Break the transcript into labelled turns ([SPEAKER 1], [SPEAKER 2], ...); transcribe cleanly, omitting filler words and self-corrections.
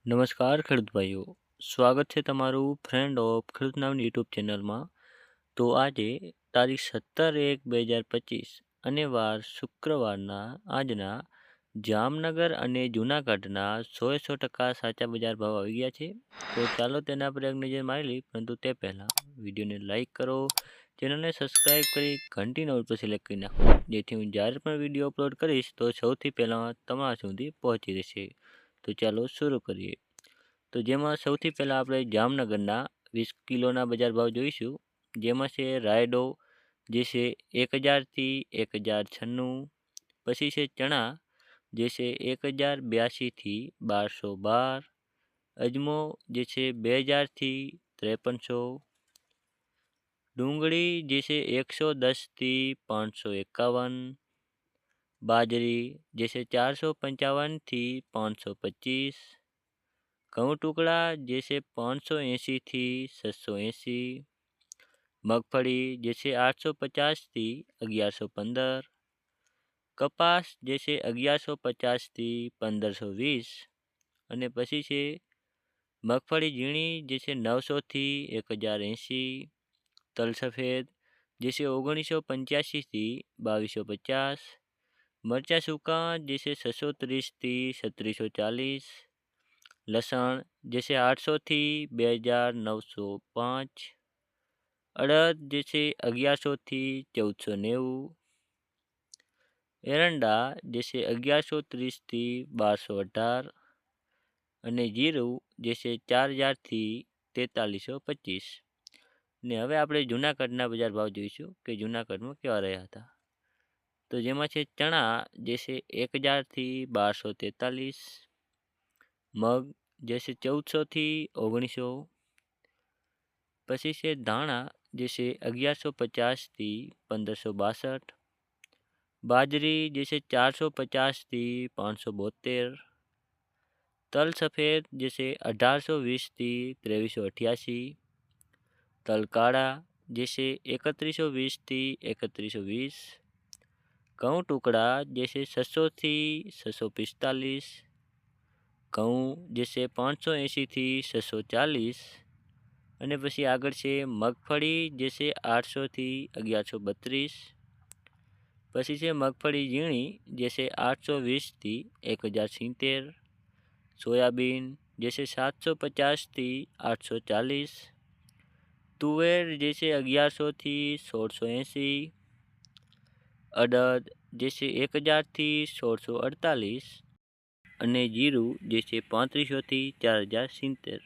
[SPEAKER 1] નમસ્કાર ખેડૂત ભાઈઓ, સ્વાગત છે તમારું ફ્રેન્ડ ઓફ ખેડૂત નામની યુટ્યુબ ચેનલમાં. તો આજે તારીખ 17/1/2025 અને વાર શુક્રવારના આજના જામનગર અને જૂનાગઢના 100% સાચા બજાર ભાવ આવી ગયા છે. તો ચાલો તેના પર એક નજર મારી લઈએ, પરંતુ તે પહેલાં વિડીયોને લાઇક કરો, ચેનલને સબસ્ક્રાઈબ કરી ઘંટીનો ઉપર સિલેક્ટ કરી નાખો, જેથી હું જ્યારે પણ વિડીયો અપલોડ કરીશ તો સૌથી પહેલાં તમારા સુધી પહોંચી રહેશે. તો ચાલો શરૂ કરીએ. તો જેમાં સૌથી પહેલાં આપણે જામનગરના 20 કિલોના બજાર ભાવ જોઈશું. જેમાં છે રાયડો, જે છે 1000થી 1096. પછી છે ચણા, જે છે 1082થી 1212. અજમો, જે છે 2000થી 5300. ડુંગળી, જે છે 110થી 551. બાજરી, જે છે 455થી 525. ઘઉં ટુકડા, જે છે 580થી 680. મગફળી, જે છે 850થી 1115. કપાસ, જે છે 1150થી 1520. અને પછી છે મગફળી ઝીણી, જે છે 900થી 1080. તલ સફેદ, જે છે 1985થી 2250. મરચાં સૂકા, જે છે 630થી 3640. લસણ, જે છે 800થી 2905. અડદ, જે છે 1100થી 1490. એરંડા, જે છે 1130થી 1218. અને જીરું, જે છે 4000થી 4325. ને હવે આપણે જૂનાગઢના બજાર ભાવ જોઈશું કે જૂનાગઢમાં કેવા રહ્યા હતા. તો જેમાં છે ચણા, જે છે 1000થી 1243. મગ, જે છે 1400થી 1900. પછી છે ધાણા, જે છે 1150થી 1562. બાજરી, જે છે 450થી 572. તલ સફેદ, જે છે 1820થી 2388. તલ કાળા, જે છે 3120થી 3120. ઘઉં ટુકડા, જે છે 600થી 645. ઘઉં, જે છે 580થી 640. અને પછી આગળ છે મગફળી, જે છે 800થી 1132. પછી છે મગફળી ઝીણી, જે છે 820થી 1070. સોયાબીન, જે છે 750થી 840. તુવેર, જે છે 1100થી 1680. અડદ, જે છે 1000થી 1648. અને જીરું, જે છે 3500થી 4070.